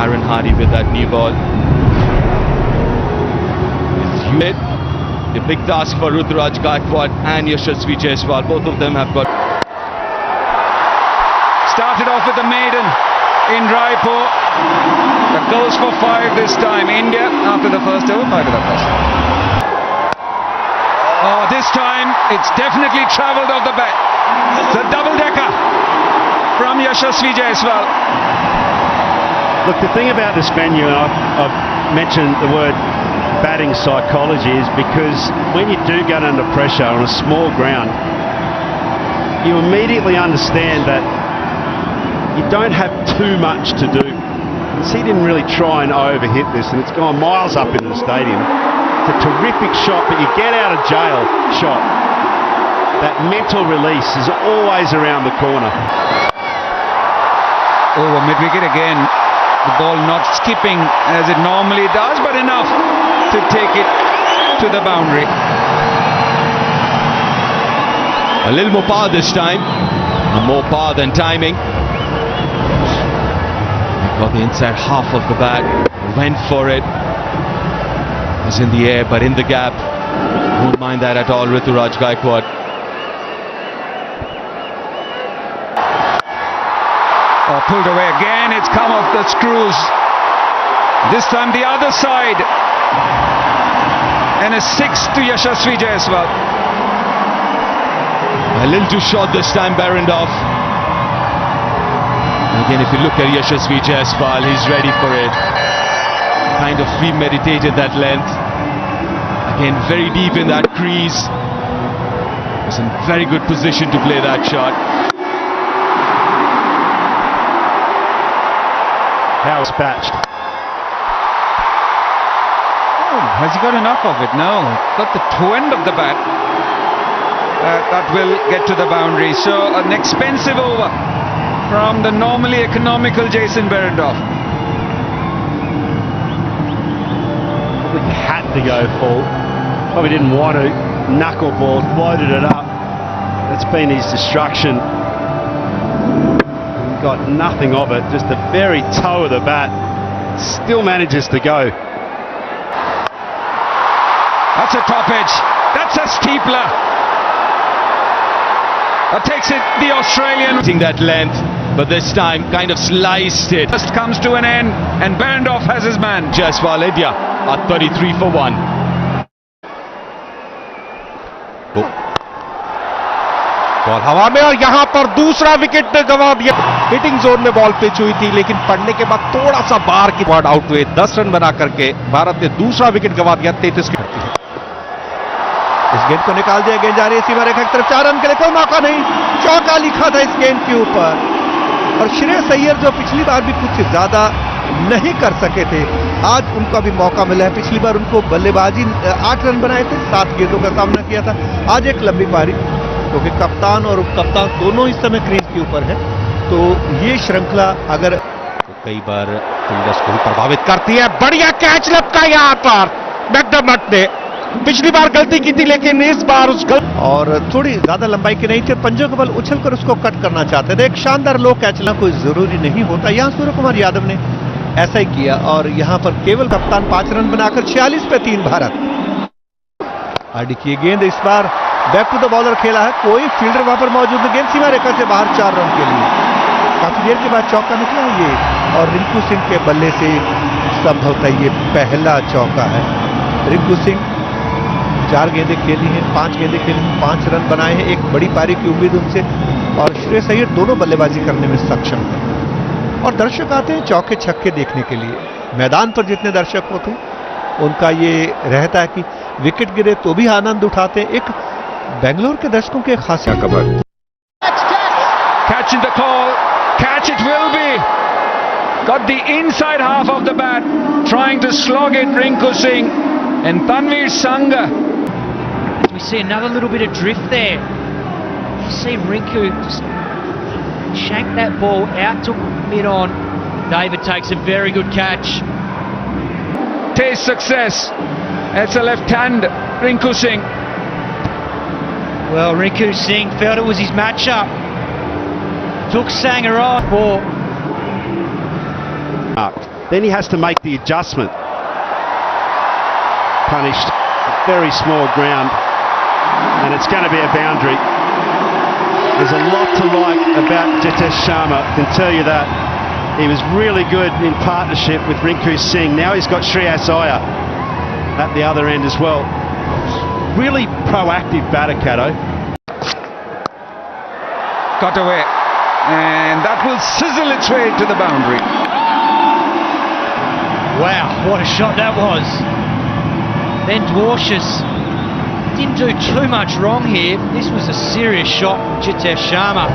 Aaron Hardy with that new ball. The big task for Ruturaj Gaikwad and Yashasvi Jaiswal. Both of them have got. Started off with the maiden in Raipur. That goes for 5 this time. India, after the first over, 5 to the first. Oh, this time it's definitely travelled off the bat. It's a double-decker from Yashasvi Jaiswal. Look, the thing about this venue, and I've mentioned the word batting psychology, is because when you do get under pressure on a small ground, you immediately understand that you don't have too much to do. He didn't really try and overhit this, and it's gone miles up into the stadium. It's a terrific shot, but you get out of jail shot. That mental release is always around the corner. Over mid-wicket again. The ball not skipping as it normally does, but enough to take it to the boundary. A little more power this time. More power than timing. Got the inside half of the bat. Went for it. Was in the air, but in the gap. Won't mind that at all, Ruturaj Gaikwad. Oh, pulled away again. It's come off the screws. This time the other side. And a 6 to Yashasvi Jaiswal. A little too short this time, Behrendorff. Again, if you look at Yashasvi Jaiswal, he's ready for it. Kind of premeditated that length. Again, very deep in that crease. Was in very good position to play that shot. How dispatched. Oh, has he got enough of it? No. Got the toe end of the bat. That will get to the boundary. So an expensive over from the normally economical Jason Behrendorff. He had to go full. Probably didn't want to. Knuckleball, loaded it up. That's been his destruction. Got nothing of it, just the very toe of the bat. Still manages to go. That's a top edge. That's a steepler. That takes it the Australian. That length, but this time kind of sliced it. Just comes to an end, and Behrendorff has his man. Jaiswal India at 33 for 1. Ball हवा में और यहां पर दूसरा wicket गंवा दिया. Hitting zone में ball pitch हुई थी, लेकिन पड़ने के बाद थोड़ा सा बाहर की बॉल आउट हुए. 10 रन बना करके भारत ने दूसरा विकेट गंवा दिया. 33 की इस गेंद को निकाल दिया. गेंद जा रही है सीमा रेखा की तरफ. 4 रन के लिए कोई मौका नहीं. चौका लिखा था इस गेंद के ऊपर. और श्रेयस अय्यर जो पिछली बार भी कुछ ज्यादा नहीं कर सके थे, आज उनका भी मौका मिला है. पिछली बार उनको बल्लेबाजी 8 रन बनाए थे, 7 गेंदों का सामना किया था. आज एक लंबी पारी, क्योंकि कप्तान और उप कप्तान दोनों इस समय क्रीज के ऊपर है. तो ये श्रृंखला अगर तो कई बार फील्डर्स को भी प्रभावित करती है. बढ़िया कैच लपका यहां पर मैकडर्मट ने. पिछली बार गलती की थी, लेकिन इस बार उस और थोड़ी ज्यादा लंबाई की नहीं थी. पंजों के बल उछलकर उसको कट करना चाहते थे. एक शानदार लो कैच लेना कोई जरूरी नहीं होता. यहां सूर्य कुमार यादव ने ऐसा ही किया, और यहां पर केवल कप्तान 5 रन बनाकर 46 पे 3 भारत. आरडी की गेंद इस बार बैक टू द बॉलर खेला है. कोई फील्डर वहां पर मौजूद नहीं. गेंद सीमा रेखा से बाहर 4 रन के लिए. काफी देर के बाद चौका निकला ये, और रिंकू सिंह के बल्ले से संभवतः ये पहला चौका है. रिंकू सिंह 4 गेंदें खेली हैं, 5 गेंदें खेली हैं, 5 रन बनाए हैं. एक बड़ी पारी की उम्मीद उनसे, और श्रेयस अय्यर दोनों बल्लेबाजी करने में सक्षम है. और दर्शक आते हैं चौके छक्के देखने के लिए. मैदान पर जितने दर्शक होते हैं उनका ये रहता है कि विकेट गिरे तो भी आनंद उठाते हैं. एक बेंगलोर के दर्शकों के खासियत cover. Catch in the call. Catch it will be. Got the inside half of the bat. Trying to slog it, Rinku Singh and Tanveer Sangha. We see another little bit of drift there. See Rinku just shank that ball out to mid-on. David takes a very good catch. Taste success. It's a left hand, Rinku Singh. Well, Rinku Singh felt it was his matchup. Took Sangha off for. Then he has to make the adjustment. Punished, very small ground, and it's going to be a boundary. There's a lot to like about Jitesh Sharma, I can tell you that. He was really good in partnership with Rinku Singh. Now he's got Shreyas Iyer at the other end as well. Really proactive batter, Caddo. Cut away, and that will sizzle its way to the boundary. Wow, what a shot that was. Ben Dwarshuis didn't do too much wrong here. This was a serious shot from Jitesh Sharma.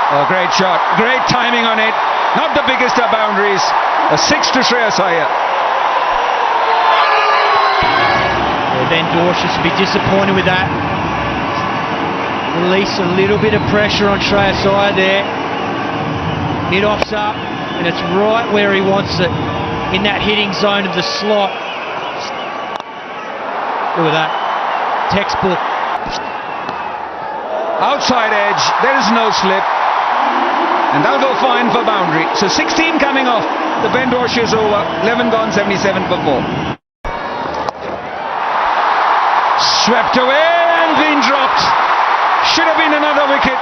Oh, great shot, great timing on it. Not the biggest of boundaries. A 6 to Shreyas Iyer. Ben Dwarshuis will be disappointed with that. Release a little bit of pressure on Shreyas Iyer there. Mid-off's up, and it's right where he wants it, in that hitting zone of the slot. Look at that. Textbook. Outside edge, there is no slip. And that'll go fine for boundary. So 16 coming off the Ben Dwarshuis over. 11 gone, 77 for 4. Swept away and been dropped. Should have been another wicket.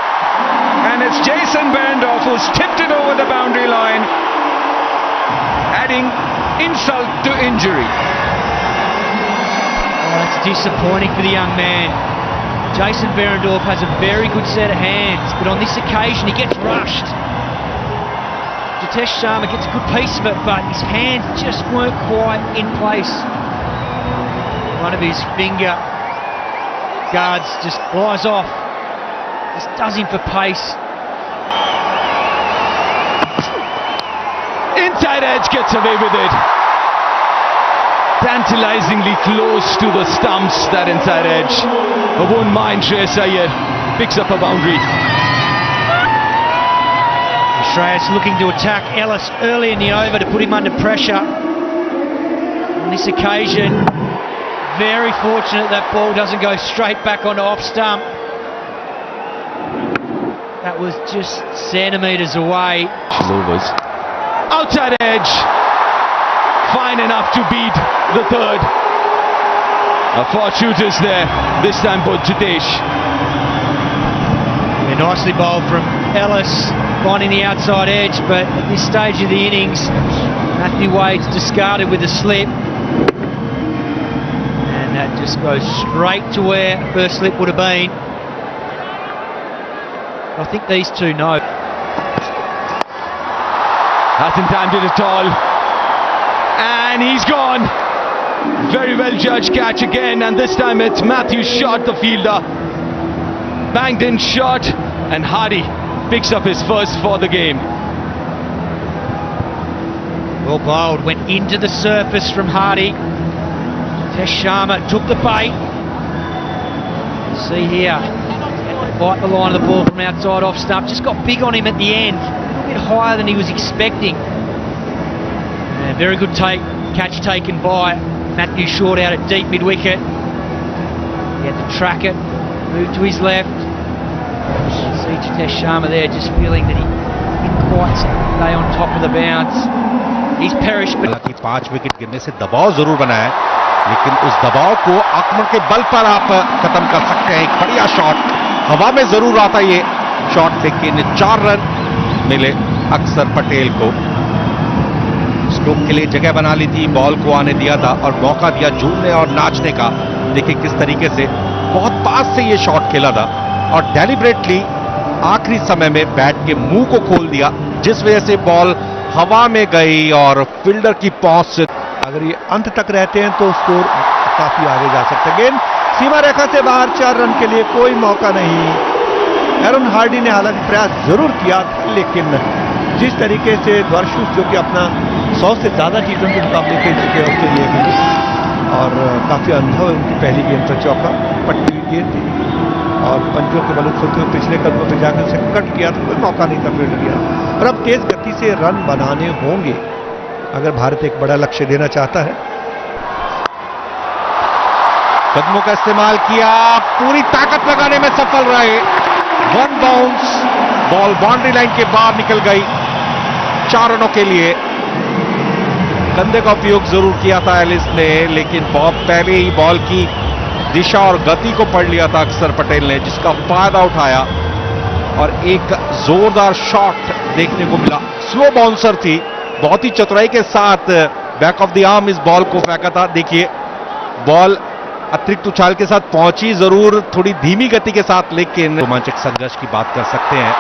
And it's Jason Behrendorff who's tipped it over the boundary line, adding insult to injury. Oh, that's disappointing for the young man. Jason Behrendorff has a very good set of hands, but on this occasion he gets rushed. Jitesh Sharma gets a good piece of it, but his hands just weren't quite in place. One of his finger guards just flies off. Just does him for pace. Inside edge gets away with it. Tantalizingly close to the stumps, that inside edge. I won't mind Shreyas Iyer picks up a boundary. Shreyas looking to attack Ellis early in the over to put him under pressure. On this occasion, very fortunate that ball doesn't go straight back onto off stump. That was just centimetres away. Overs. Outside edge. Fine enough to beat the third. Four shooters there, this time for Jitesh. Yeah, nicely bowled from Ellis, finding the outside edge, but at this stage of the innings, Matthew Wade's discarded with a slip. And that just goes straight to where first slip would have been. I think these two know. Hasn't timed it at all. And he's gone. Very well judged catch again, and this time it's Matthew Shot, the fielder. Banged in shot, and Hardy picks up his first for the game. Well bowled, went into the surface from Hardy. Jitesh Sharma took the bait. See here, bite the line of the ball from outside off stump. Just got big on him at the end, a little bit higher than he was expecting. And very good catch taken by Matthew Short out at deep mid-wicket. He had to track it, move to his left. See Jitesh Sharma there just feeling that he didn't quite stay on top of the bounce. He's perished. हालांकि 5 wicket गिरने से दबाव जरूर बना है, लेकिन उस दबाव को आक्रमण के बल पर आप खत्म कर सकते हैं. एक बढ़िया शॉट हवा में जरूर आता ये शॉट, लेकिन 4 रन मिले अक्सर पटेल को. स्ट्रोक के लिए जगह बना ली थी, बॉल को आने दिया था और मौका दिया झूमने और नाचने का. देखिए किस तरीके से बहुत पास से ये शॉट खेला था और डेलिबरेटली आखिरी समय में बैट के मुंह को खोल दिया, जिस वजह से बॉल हवा में गई और फील्डर की पहुंच से अगर ये अंत तक रहते हैं तो स्कोर काफी आगे जा सकता है. गेंद सीमा रेखा से बाहर, 4 रन के लिए कोई मौका नहीं. एरन हार्डी ने हालांकि प्रयास जरूर किया, लेकिन जिस तरीके से द्वारशूस जो कि अपना 100 से ज्यादा T20 मुकाबले खेल चुके हैं उसके लिए और काफी अनुभव है उनकी पहली गेंद पर चौका पट्टी हुई गेंद थी और पंजों के बल खोलते हुए पिछले कदमों पर जाकर उसे कट किया तो कोई मौका नहीं था फील्ड किया. और अब तेज गति से रन बनाने होंगे अगर भारत एक बड़ा लक्ष्य देना चाहता है. कदमों का इस्तेमाल किया, पूरी ताकत लगाने में सफल रहे. 1 बाउंस, बॉल बाउंड्री लाइन के बाहर निकल गई. 4 रनों के लिए। कंधे का उपयोग जरूर किया था एलिस ने, लेकिन बॉब पहले ही बॉल की दिशा और गति को पढ़ लिया था अक्षर पटेल ने, जिसका फायदा उठाया और एक जोरदार शॉट देखने को मिला। स्लो बाउंसर थी, बहुत ही चतुराई के साथ बैक ऑफ द आर्म इस बॉल को फेंका था। देखिए बॉल अतिरिक्त उछाल के साथ पहुंची जरूर, थोड़ी धीमी गति के साथ, लेकिन रोमांचक संघर्ष की बात कर सकते हैं।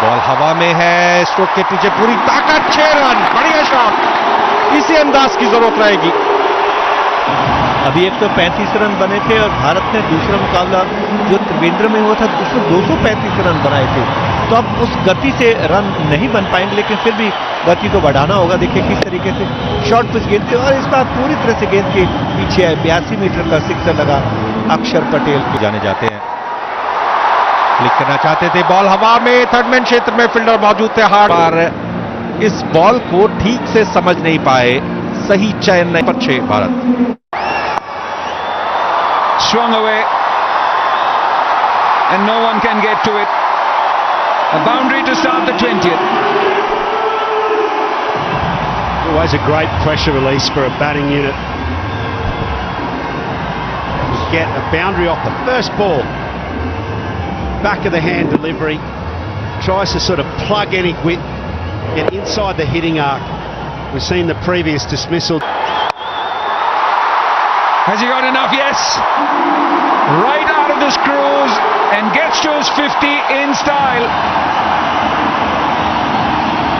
बॉल हवा में है, स्ट्रोक के पीछे पूरी ताकत, 6 रन, बढ़िया शॉट। इसी अंदाज की जरूरत रहेगी। अभी एक तो 35 रन बने थे और भारत ने दूसरा मुकाबला जो त्रिवेंद्र में हुआ था उसमें 235 रन बनाए थे, तो अब उस गति से रन नहीं बन पाएंगे, लेकिन फिर भी गति तो बढ़ाना होगा। देखिए किस तरीके से शॉर्ट पिच गेंद थे और इस बार पूरी तरह से गेंद के पीछे है। 82 मीटर का सिक्सर लगा अक्षर पटेल के। जाने जाते हैं, क्लिक करना चाहते थे, बॉल हवा में, थर्ड मैन क्षेत्र में फील्डर मौजूद थे हार्ड, पर इस बॉल को ठीक से समझ नहीं पाए, सही चयन नहीं पर 6 Bharat. Swung away and no one can get to it. A boundary to start the 20th. Always a great pressure release for a batting unit. Get a boundary off the first ball. Back of the hand delivery. Tries to sort of plug any width, get inside the hitting arc. We've seen the previous dismissal. Has he got enough? Yes. Right out of the screws and gets to his 50 in style.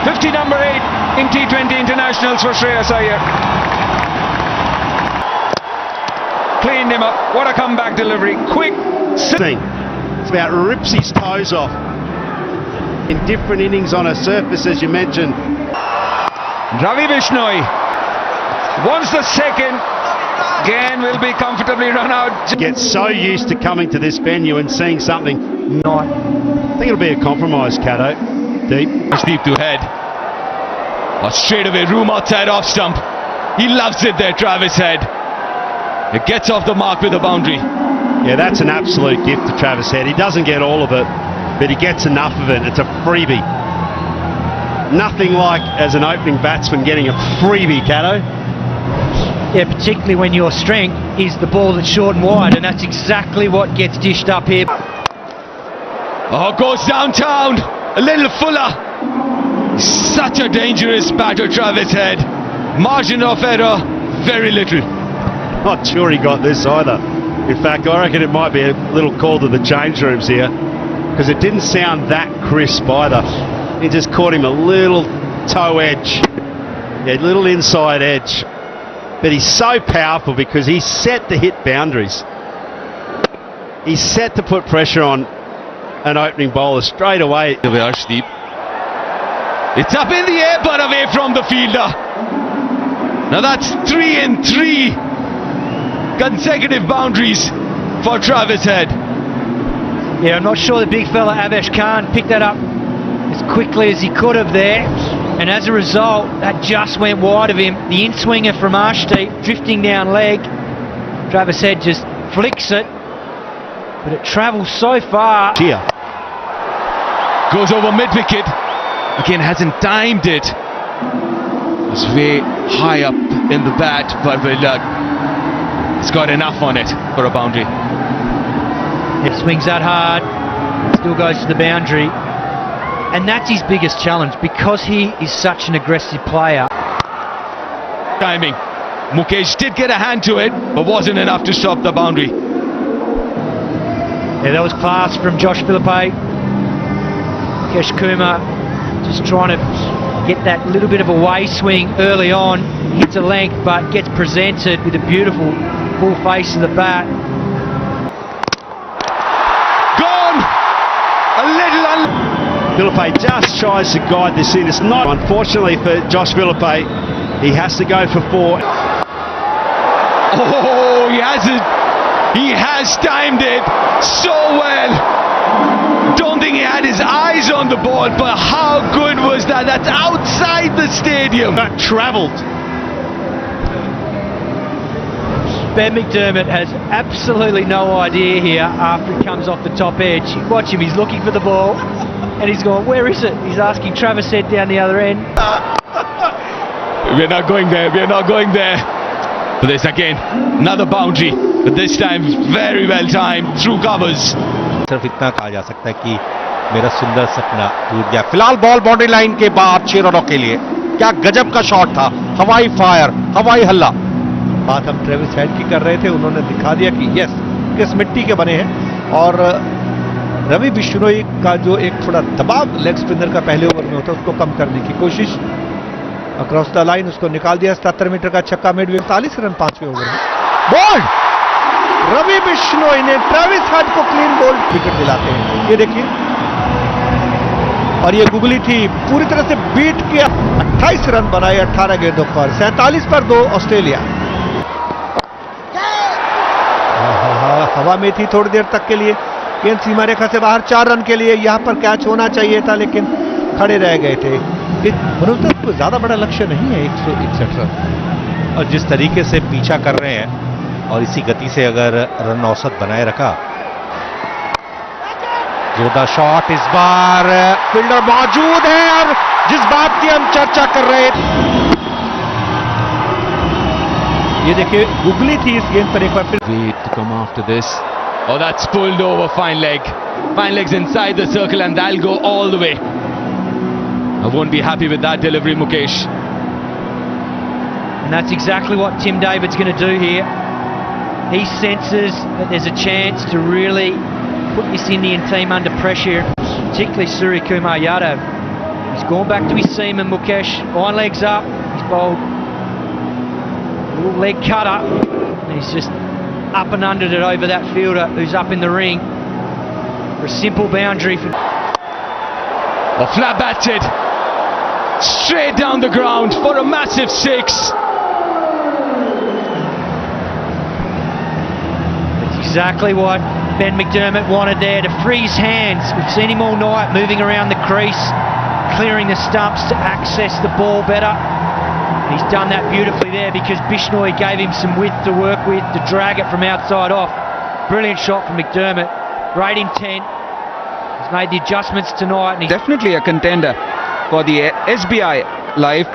50 number 8 in T20 internationals for Shreyas Iyer. Cleaned him up. What a comeback delivery. Quick. It's about rips his toes off. In different innings on a surface, as you mentioned. Ravi Bishnoi wants the second. Again will be comfortably run out. Get so used to coming to this venue and seeing something not. I think it'll be a compromise, Cato. Deep. Deep to head. But straight away, room outside off stump. He loves it there, Travis Head. It gets off the mark with a boundary. Yeah, that's an absolute gift to Travis Head. He doesn't get all of it, but he gets enough of it. It's a freebie. Nothing like, as an opening batsman, getting a freebie, Cato. Yeah, particularly when your strength is the ball that's short and wide, and that's exactly what gets dished up here. Oh, goes downtown, a little fuller. Such a dangerous batter, Travis Head. Margin of error, very little. Not sure he got this either. In fact, I reckon it might be a little call to the change rooms here, because it didn't sound that crisp either. He just caught him a little toe edge, yeah, little inside edge. But he's so powerful because he's set to hit boundaries. He's set to put pressure on an opening bowler straight away. Arshdeep. It's up in the air but away from the fielder. Now that's 3 and 3 consecutive boundaries for Travis Head. Yeah, I'm not sure the big fella Avesh Khan picked that up as quickly as he could have there. And as a result, that just went wide of him. The in-swinger from Arshdeep drifting down leg. Travis Head just flicks it, but it travels so far. Here. Goes over mid-wicket. Again, hasn't timed it. It's way high up in the bat, but it's got enough on it for a boundary. It swings that hard, still goes to the boundary. And that's his biggest challenge, because he is such an aggressive player. Timing. Mukesh did get a hand to it, but wasn't enough to stop the boundary. Yeah, that was class from Josh Philippe. Mukesh Kumar just trying to get that little bit of a way swing early on. Hits a length, but gets presented with a beautiful full face of the bat. Gone! A little Philippe just tries to guide this in. It's not, unfortunately for Josh Philippe, he has to go for 4. Oh, he has it. He has timed it so well. Don't think he had his eyes on the ball, but how good was that? That's outside the stadium. That travelled. Ben McDermott has absolutely no idea here after he comes off the top edge. Watch him, he's looking for the ball, And he's gone, where is it? He's asking Travis Head down the other end. We're not going there, we're not going there. But there's again another boundary, but this time very well timed through covers. सिर्फ इतना कहा जा सकता है कि मेरा सुंदर सपना टूट गया। फिलहाल बॉल बाउंड्री लाइन के बाद 6 रनों के लिए। क्या गजब का शॉट था, हवाई फायर, हवाई हल्ला। बात हम ट्रेविस हेड की कर रहे थे, उन्होंने दिखा दिया कि यस किस मिट्टी के बने हैं। और रवि बिश्नोई का जो एक थोड़ा दबाव लेग स्पिनर का पहले ओवर में होता है उसको कम करने की कोशिश, अक्रॉस द लाइन उसको निकाल दिया। 77 मीटर का छक्का मिड 41 रन 5वें ओवर में। बोल्ड रवि बिश्नोई ने ट्रेविस हेड को क्लीन बोल्ड विकेट दिलाते हैं। ये देखिए, और ये गुगली थी पूरी तरह से बीट किया। 28 रन बनाए 18 गेंदों पर, 47 पर 2 ऑस्ट्रेलिया। हवा में थी थोड़ी देर तक के लिए, गेंद सीमा रेखा से बाहर। 4 रन के लिए यहां पर कैच होना चाहिए था, लेकिन खड़े रह गए थे। मनोज कोई ज्यादा बड़ा लक्ष्य नहीं है 161 रन, और जिस तरीके से पीछा कर रहे हैं और इसी गति से अगर रन औसत बनाए रखा। जोरदार शॉट, इस बार फील्डर मौजूद है और जिस बात की हम चर्चा कर रहे थे। ये देखिए गुगली थी इस गेंद पर एक बार फिर। Wait to come after this. Oh, that's pulled over. Fine leg. Fine leg's inside the circle and that'll go all the way. I won't be happy with that delivery, Mukesh. And that's exactly what Tim David's going to do here. He senses that there's a chance to really put this Indian team under pressure, particularly Suryakumar Yadav. He's gone back to his seaman, Mukesh. Fine legs up. He's bowled a little leg cutter. And he's just up and undered it over that fielder who's up in the ring for a simple boundary. Oh, flat batted. Straight down the ground for a massive 6. That's exactly what Ben McDermott wanted there, to free his hands. We've seen him all night moving around the crease, clearing the stumps to access the ball better. He's done that beautifully there because Bishnoi gave him some width to work with to drag it from outside off. Brilliant shot from McDermott. Great intent. He's made the adjustments tonight. And he's Definitely a contender for the SBI Live.